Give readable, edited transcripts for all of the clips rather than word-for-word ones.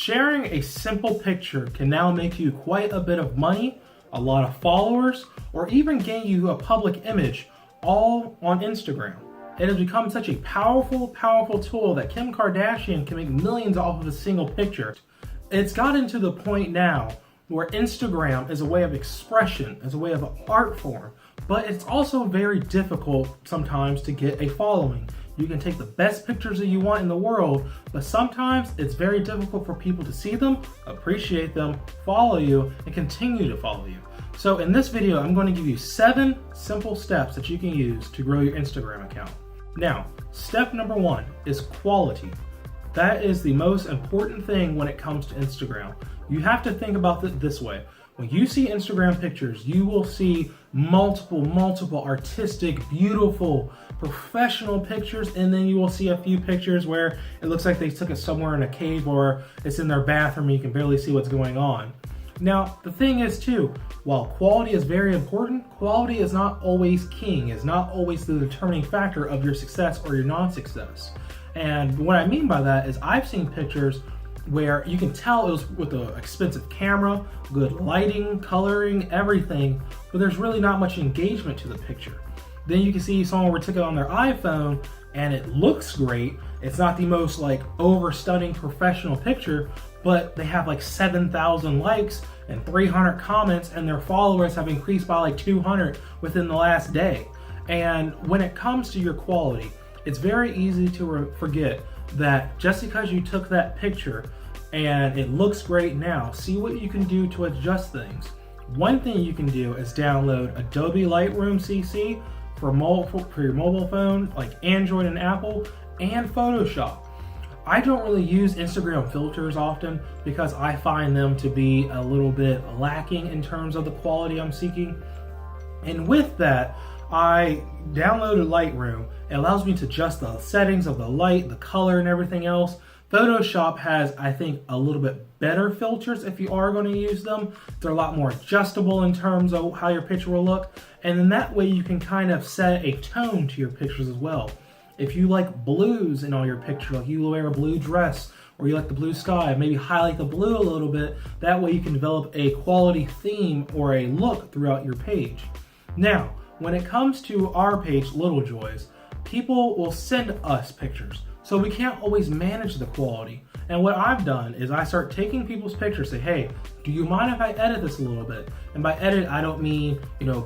Sharing a simple picture can now make you quite a bit of money, a lot of followers, or even gain you a public image, all on Instagram. It has become such a powerful, powerful tool that Kim Kardashian can make millions off of a single picture. It's gotten to the point now where Instagram is a way of expression, as a way of an art form, but it's also very difficult sometimes to get a following. You can take the best pictures that you want in the world, but sometimes it's very difficult for people to see them, appreciate them, follow you, and continue to follow you. So in this video, I'm going to give you 7 simple steps that you can use to grow your Instagram account. Now, step number 1 is quality. That is the most important thing when it comes to Instagram. You have to think about it this way. When you see Instagram pictures, you will see multiple artistic, beautiful, professional pictures, and then you will see a few pictures where it looks like they took it somewhere in a cave or it's in their bathroom and you can barely see what's going on. Now, the thing is too, while quality is very important, quality is not always king, is not always the determining factor of your success or your non-success. And what I mean by that is I've seen pictures where you can tell it was with an expensive camera, good lighting, coloring, everything, but there's really not much engagement to the picture. Then you can see someone took it on their iPhone and it looks great. It's not the most like over-stunning professional picture, but they have like 7,000 likes and 300 comments and their followers have increased by like 200 within the last day. And when it comes to your quality, it's very easy to forget that just because you took that picture and it looks great now, see what you can do to adjust things. One thing you can do is download Adobe Lightroom CC for your mobile phone, like Android and Apple, and Photoshop. I don't really use Instagram filters often because I find them to be a little bit lacking in terms of the quality I'm seeking. And with that, I downloaded Lightroom. It allows me to adjust the settings of the light, the color, and everything else. Photoshop has, I think, a little bit better filters if you are going to use them. They're a lot more adjustable in terms of how your picture will look. And then that way you can kind of set a tone to your pictures as well. If you like blues in all your pictures, like you wear a blue dress, or you like the blue sky, maybe highlight the blue a little bit. That way you can develop a quality theme or a look throughout your page. Now, when it comes to our page, Little Joys, people will send us pictures. So we can't always manage the quality. And what I've done is I start taking people's pictures, say, hey, do you mind if I edit this a little bit? And by edit, I don't mean,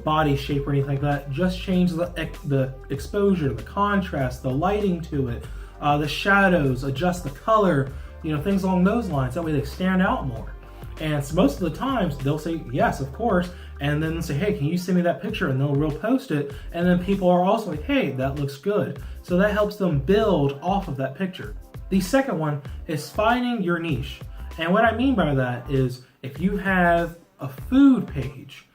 body shape or anything like that. Just change the exposure, the contrast, the lighting to it, the shadows, adjust the color, things along those lines. That way they stand out more. And so most of the times they'll say, yes, of course. And then say, hey, can you send me that picture? And they'll repost it. And then people are also like, hey, that looks good. So that helps them build off of that picture. The second one is finding your niche. And what I mean by that is if you have a food page,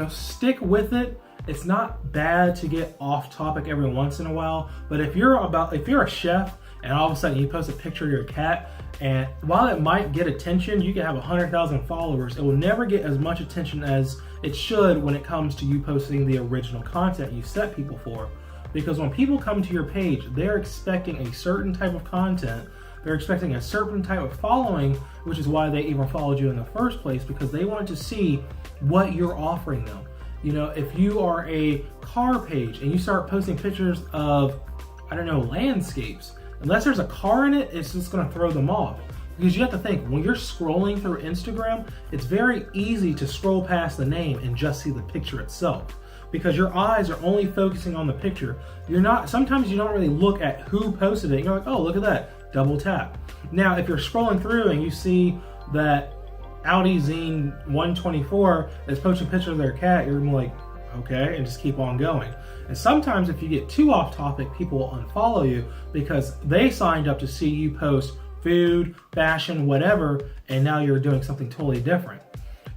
stick with it. It's not bad to get off topic every once in a while. But if you're a chef and all of a sudden you post a picture of your cat, and while it might get attention, you can have 100,000 followers, it will never get as much attention as it should when it comes to you posting the original content you set people for. Because when people come to your page, they're expecting a certain type of content, they're expecting a certain type of following, which is why they even followed you in the first place, because they want to see what you're offering them. If you are a car page and you start posting pictures of, landscapes, unless there's a car in it, it's just gonna throw them off. Because you have to think, when you're scrolling through Instagram, it's very easy to scroll past the name and just see the picture itself. Because your eyes are only focusing on the picture. Sometimes you don't really look at who posted it. You're like, oh, look at that, double tap. Now, if you're scrolling through and you see that Audi Zine 124 is posting pictures of their cat, you're like, okay, and just keep on going. And sometimes if you get too off topic, people will unfollow you because they signed up to see you post food, fashion, whatever, and now you're doing something totally different.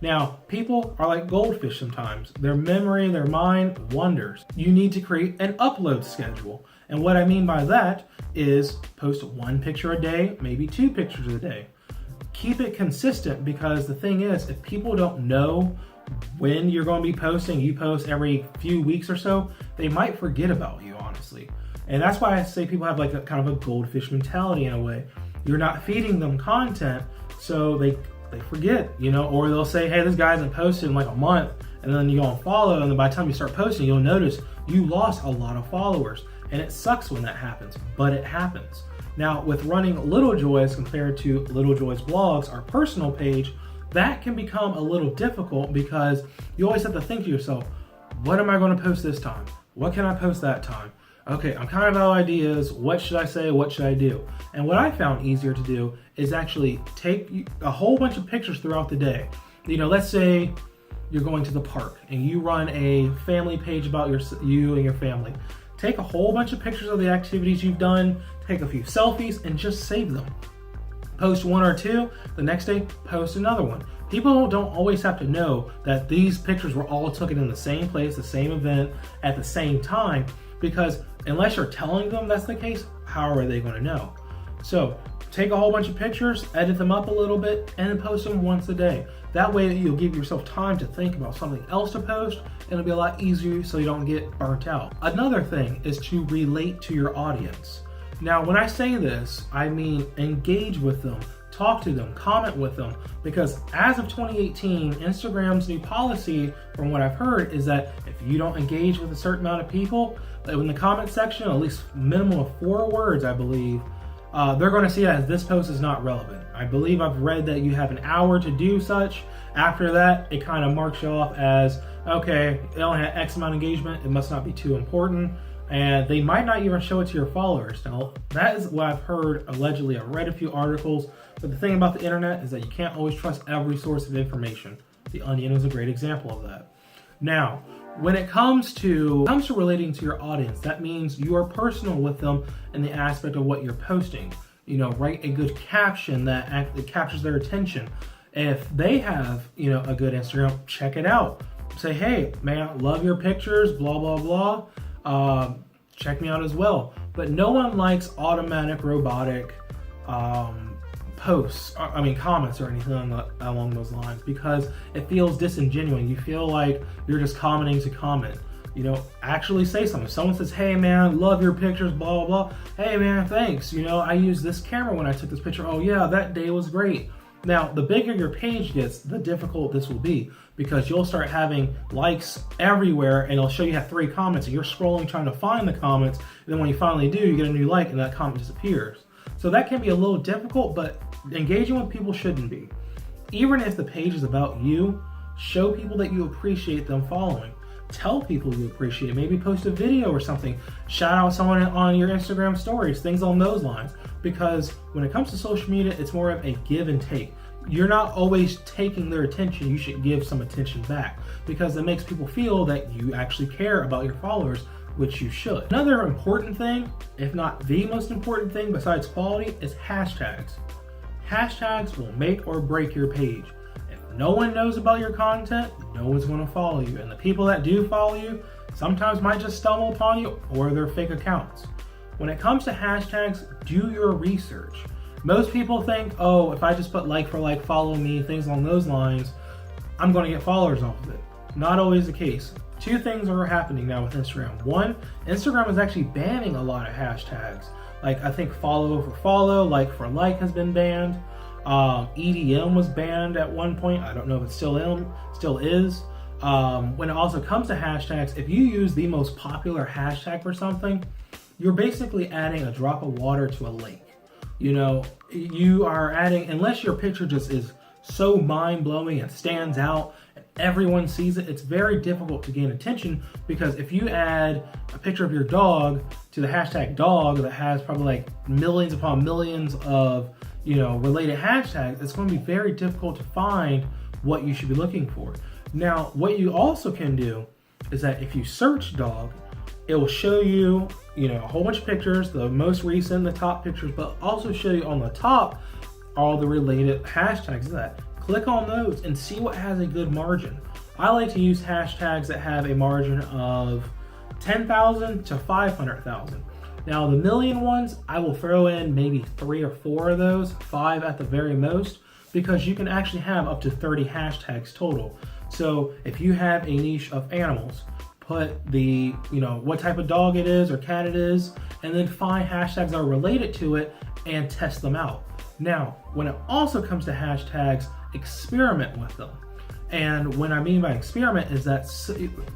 Now, people are like goldfish sometimes. Their memory, their mind wanders. You need to create an upload schedule. And what I mean by that is post 1 picture a day, maybe 2 pictures a day. Keep it consistent, because the thing is, if people don't know when you're going to be posting, you post every few weeks or so, they might forget about you, honestly. And that's why I say people have like a kind of a goldfish mentality in a way. You're not feeding them content So they forget, or they'll say, hey, this guy hasn't posted in like a month, and then you go and follow, and then by the time you start posting, you'll notice you lost a lot of followers. And it sucks when that happens, but it happens. Now, with running Little Joys compared to Little Joys Blogs, our personal page, that can become a little difficult because you always have to think to yourself, what am I going to post this time? What can I post that time? Okay, I'm kind of out of ideas. What should I say? What should I do? And what I found easier to do is actually take a whole bunch of pictures throughout the day. Let's say you're going to the park and you run a family page about you and your family. Take a whole bunch of pictures of the activities you've done, take a few selfies, and just save them. Post one or two, the next day, post another one. People don't always have to know that these pictures were all taken in the same place, the same event, at the same time, because unless you're telling them that's the case, how are they going to know? So take a whole bunch of pictures, edit them up a little bit, and then post them once a day. That way you'll give yourself time to think about something else to post, and it'll be a lot easier so you don't get burnt out. Another thing is to relate to your audience. Now, when I say this, I mean engage with them, talk to them, comment with them, because as of 2018, Instagram's new policy, from what I've heard, is that if you don't engage with a certain amount of people, in the comment section, at least minimum of 4 words, I believe, they're going to see it as this post is not relevant. I believe I've read that you have an hour to do such. After that, it kind of marks you off as, okay, it only had X amount of engagement, it must not be too important. And they might not even show it to your followers. Now, that is what I've heard allegedly. I've read a few articles, but the thing about the internet is that you can't always trust every source of information. The Onion is a great example of that. Now, when it comes to relating to your audience, that means you are personal with them in the aspect of what you're posting. Write a good caption that actually captures their attention. If they have, a good Instagram, check it out. Say, hey, man, love your pictures, blah, blah, blah. Check me out as well. But no one likes automatic, robotic comments or anything along those lines, because it feels disingenuous. You feel like you're just commenting to comment. Actually say something. If someone says, hey man, love your pictures, blah, blah, blah. Hey man, thanks. I used this camera when I took this picture. Oh yeah, that day was great. Now, the bigger your page gets, the difficult this will be, because you'll start having likes everywhere and it'll show you have 3 comments and you're scrolling trying to find the comments. And then when you finally do, you get a new like and that comment disappears. So that can be a little difficult, but engaging with people shouldn't be. Even if the page is about you, show people that you appreciate them following. Tell people you appreciate it. Maybe post a video or something. Shout out someone on your Instagram stories, things along those lines. Because when it comes to social media, it's more of a give and take. You're not always taking their attention. You should give some attention back, because it makes people feel that you actually care about your followers, which you should. Another important thing, if not the most important thing besides quality, is hashtags. Hashtags will make or break your page. If no one knows about your content, no one's going to follow you. And the people that do follow you sometimes might just stumble upon you, or they're fake accounts. When it comes to hashtags, do your research. Most people think, oh, if I just put like for like, follow me, things along those lines, I'm going to get followers off of it. Not always the case. 2 things are happening now with Instagram. 1, Instagram is actually banning a lot of hashtags. Like, I think follow for follow, like for like has been banned. EDM was banned at one point. I don't know if it still is. When it also comes to hashtags, if you use the most popular hashtag for something, you're basically adding a drop of water to a lake. You are adding, unless your picture just is so mind-blowing and stands out and everyone sees it, it's very difficult to gain attention, because if you add a picture of your dog to the hashtag dog that has probably like millions upon millions of related hashtags, it's going to be very difficult to find what you should be looking for. Now, what you also can do is that if you search dog, it will show you, a whole bunch of pictures, the most recent, the top pictures, but also show you on the top all the related hashtags of that. Click on those and see what has a good margin. I like to use hashtags that have a margin of 10,000 to 500,000. Now, the million ones, I will throw in maybe 3 or 4 of those, 5 at the very most, because you can actually have up to 30 hashtags total. So if you have a niche of animals, put the, what type of dog it is or cat it is, and then find hashtags that are related to it and test them out. Now, when it also comes to hashtags, experiment with them. And what I mean by experiment is that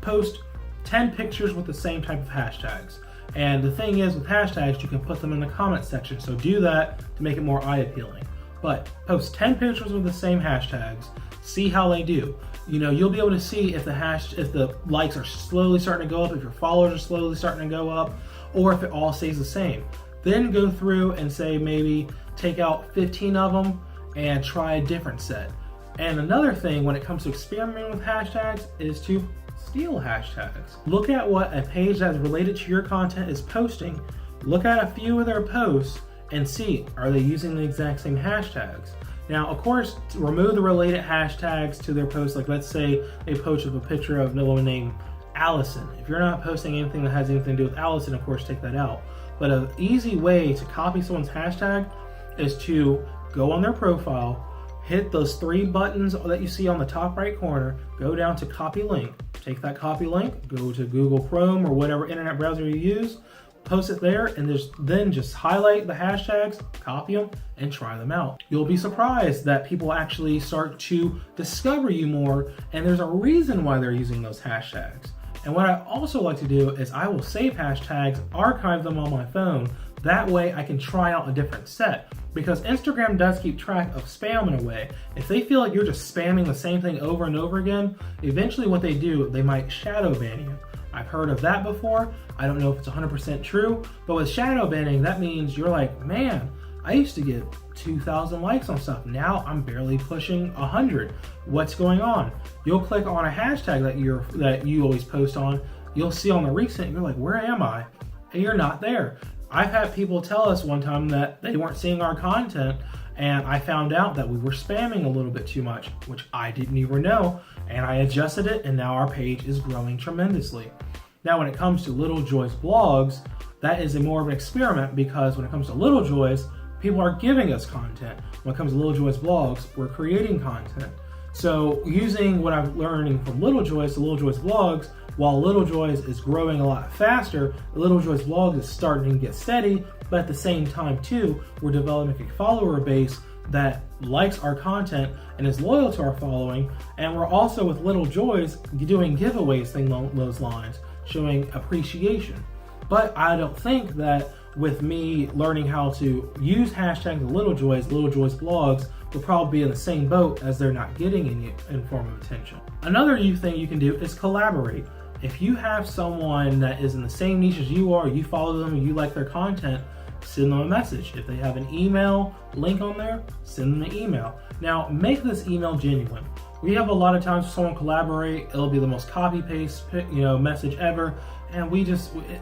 post 10 pictures with the same type of hashtags. And the thing is with hashtags, you can put them in the comment section. So do that to make it more eye appealing. But post 10 pictures with the same hashtags, see how they do. You'll be able to see if the likes are slowly starting to go up, if your followers are slowly starting to go up, or if it all stays the same. Then go through and say maybe take out 15 of them and try a different set. And another thing when it comes to experimenting with hashtags is to steal hashtags. Look at what a page that's related to your content is posting. Look at a few of their posts and see, are they using the exact same hashtags? Now, of course, remove the related hashtags to their posts. Like let's say they posted a picture of a woman named Allison. If you're not posting anything that has anything to do with Allison, of course, take that out. But an easy way to copy someone's hashtag is to go on their profile, hit those 3 buttons that you see on the top right corner, go down to copy link. Take that copy link, go to Google Chrome or whatever internet browser you use, post it there, and then just highlight the hashtags, copy them, and try them out. You'll be surprised that people actually start to discover you more, and there's a reason why they're using those hashtags. And what I also like to do is I will save hashtags, archive them on my phone. That way I can try out a different set, because Instagram does keep track of spam in a way. If they feel like you're just spamming the same thing over and over again, eventually what they do, they might shadow ban you. I've heard of that before. I don't know if it's 100% true, but with shadow banning, that means you're like, man, I used to get 2,000 likes on stuff. Now I'm barely pushing 100. What's going on? You'll click on a hashtag that you always post on. You'll see on the recent, you're like, where am I? And you're not there. I've had people tell us one time that they weren't seeing our content, and I found out that we were spamming a little bit too much, which I didn't even know, and I adjusted it, and now our page is growing tremendously. Now, when it comes to Little Joy's blogs, that is more of an experiment, because when it comes to Little Joy's, people are giving us content. When it comes to Little Joy's blogs, we're creating content. So using what I'm learning from Little Joy's to Little Joy's blogs, while Little Joy's is growing a lot faster, Little Joy's blogs is starting to get steady, but at the same time too, we're developing a follower base that likes our content and is loyal to our following. And we're also with Little Joy's doing giveaways, things along those lines, showing appreciation. But I don't think that with me learning how to use hashtags Little Joy's blogs will probably be in the same boat, as they're not getting any in form of attention. Another thing you can do is collaborate. If you have someone that is in the same niche as you are, you follow them and you like their content, send them a message. If they have an email link on there, send them an email. Now, make this email genuine. We have a lot of times when someone collaborate, it'll be the most copy paste message ever, and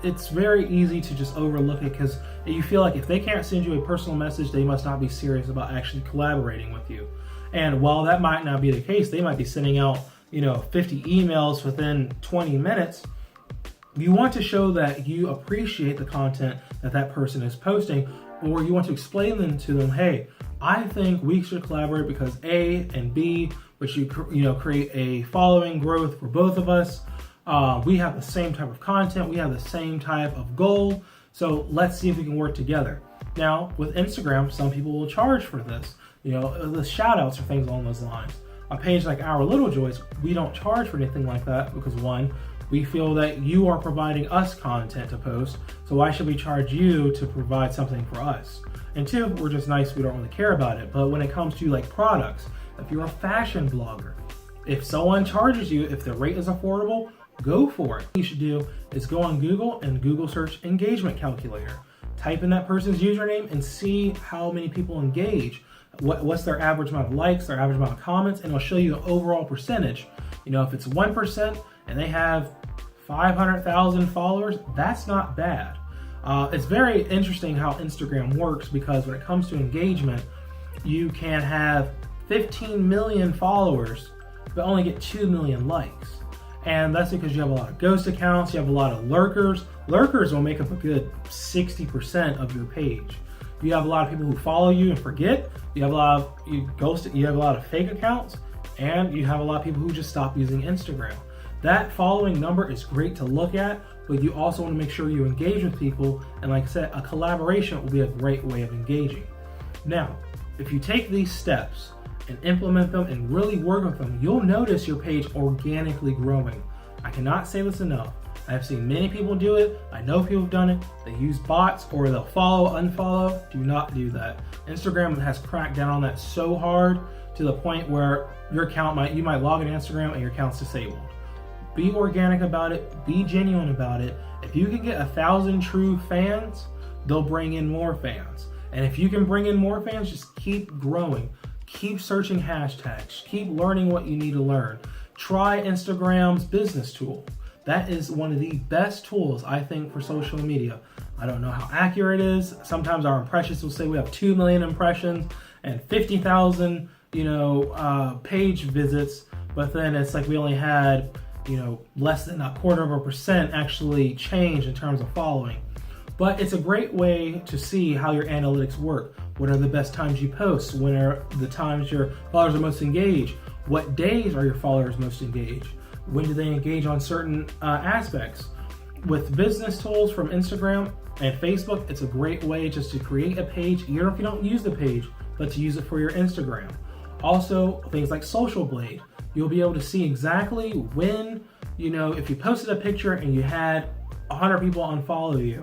it's very easy to just overlook it, because you feel like if they can't send you a personal message, they must not be serious about actually collaborating with you. And while that might not be the case, they might be sending out 50 emails within 20 minutes. You want to show that you appreciate the content that person is posting, or you want to explain to them, hey, I think we should collaborate because A and B, which create a following growth for both of us. We have the same type of content, we have the same type of goal, so let's see if we can work together. Now, with Instagram, some people will charge for this, the shout outs or things along those lines. A page like Our Little Joys, we don't charge for anything like that, because one, we feel that you are providing us content to post, so why should we charge you to provide something for us? And two, we're just nice, we don't really care about it. But when it comes to like products, if you're a fashion blogger, if someone charges you, if the rate is affordable, go for it. What you should do is go on Google and Google search engagement calculator. Type in that person's username and see how many people engage. What's their average amount of likes, their average amount of comments, and it'll show you an overall percentage. If it's 1% and they have 500,000 followers, that's not bad. It's very interesting how Instagram works, because when it comes to engagement, you can have 15 million followers but only get 2 million likes. And that's because you have a lot of ghost accounts, you have a lot of lurkers. Lurkers will make up a good 60% of your page. You have a lot of people who follow you and forget. You have a lot of fake accounts, and you have a lot of people who just stop using Instagram. That following number is great to look at, but you also want to make sure you engage with people. And like I said, a collaboration will be a great way of engaging. Now, if you take these steps and implement them and really work with them, you'll notice your page organically growing. I cannot say this enough. I've seen many people do it. I know people have done it. They use bots or they'll follow, unfollow. Do not do that. Instagram has cracked down on that so hard to the point where your account you might log in Instagram and your account's disabled. Be organic about it. Be genuine about it. If you can get 1,000 true fans, they'll bring in more fans. And if you can bring in more fans, just keep growing. Keep searching hashtags. Keep learning what you need to learn. Try Instagram's business tool. That is one of the best tools, I think, for social media. I don't know how accurate it is. Sometimes our impressions will say we have 2 million impressions and 50,000, page visits, but then it's like we only had, less than 0.25% actually change in terms of following. But it's a great way to see how your analytics work. What are the best times you post? When are the times your followers are most engaged? What days are your followers most engaged? When do they engage on certain aspects? With business tools from Instagram and Facebook, it's a great way just to create a page, even if you don't use the page, but to use it for your Instagram. Also, things like Socialblade. You'll be able to see exactly when, if you posted a picture and you had 100 people unfollow you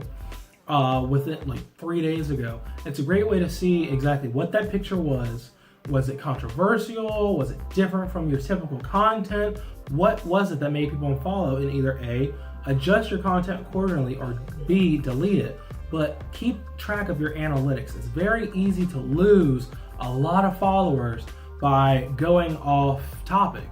with it like 3 days ago. It's a great way to see exactly what that picture was. Was it controversial? Was it different from your typical content? What was it that made people unfollow? And either A, adjust your content accordingly, or B, delete it. But keep track of your analytics. It's very easy to lose a lot of followers by going off topic.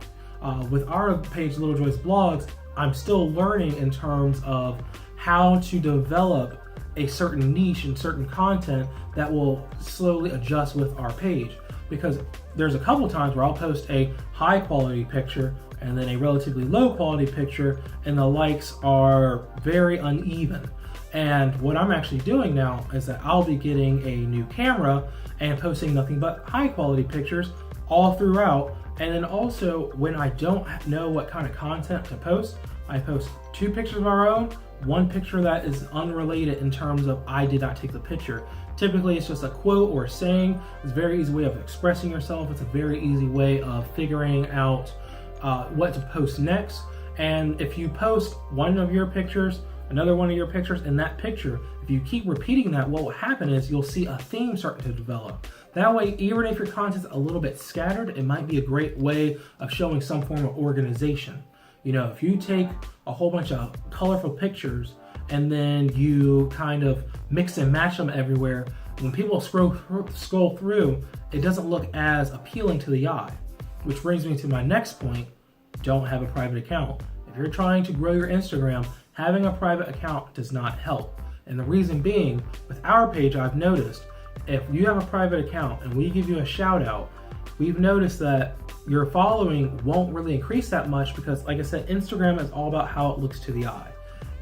With our page, Little Joy's Blogs, I'm still learning in terms of how to develop a certain niche and certain content that will slowly adjust with our page. Because there's a couple times where I'll post a high quality picture and then a relatively low quality picture, and the likes are very uneven. And what I'm actually doing now is that I'll be getting a new camera and posting nothing but high quality pictures all throughout. And then also, when I don't know what kind of content to post, I post 2 pictures of our own, 1 picture that is unrelated in terms of I did not take the picture. Typically, it's just a quote or a saying. It's a very easy way of expressing yourself. It's a very easy way of figuring out what to post next. And if you post one of your pictures, another one of your pictures, in that picture, if you keep repeating that, what will happen is you'll see a theme starting to develop. That way, even if your content's a little bit scattered, it might be a great way of showing some form of organization. If you take a whole bunch of colorful pictures and then you kind of mix and match them everywhere, when people scroll through, it doesn't look as appealing to the eye. Which brings me to my next point: don't have a private account. If you're trying to grow your Instagram, having a private account does not help. And the reason being, with our page, I've noticed, if you have a private account and we give you a shout out, we've noticed that your following won't really increase that much because, like I said, Instagram is all about how it looks to the eye.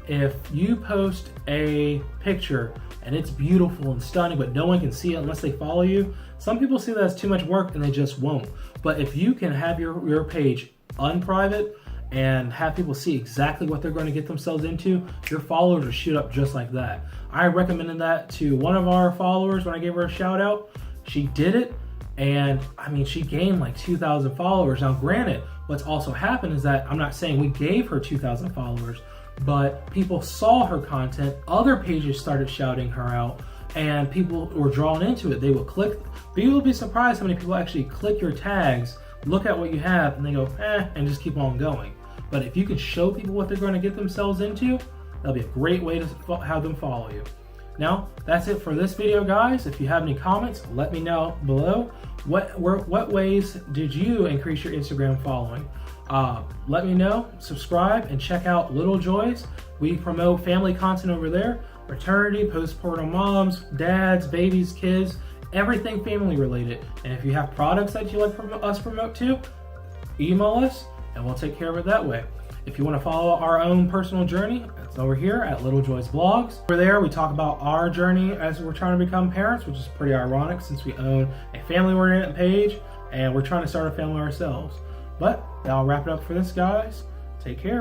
If you post a picture and it's beautiful and stunning, but no one can see it unless they follow you, some people see that as too much work and they just won't. But if you can have your page unprivate and have people see exactly what they're going to get themselves into, your followers will shoot up just like that. I recommended that to one of our followers when I gave her a shout out. She did it, and she gained like 2,000 followers. Now granted, what's also happened is that I'm not saying we gave her 2,000 followers, but people saw her content, other pages started shouting her out, and people were drawn into it. They will click. You will be surprised how many people actually click your tags, look at what you have, and they go, and just keep on going. But if you can show people what they're going to get themselves into, that'll be a great way to have them follow you. Now, that's it for this video, guys. If you have any comments, let me know below. What ways did you increase your Instagram following? Let me know, subscribe, and check out Little Joy's. We promote family content over there: maternity, postpartum moms, dads, babies, kids, everything family related. And if you have products that you like us promote too, email us and we'll take care of it that way. If you want to follow our own personal journey, it's over here at Little Joy's Blogs. Over there, we talk about our journey as we're trying to become parents, which is pretty ironic since we own a family-oriented page and we're trying to start a family ourselves. But that'll wrap it up for this, guys. Take care.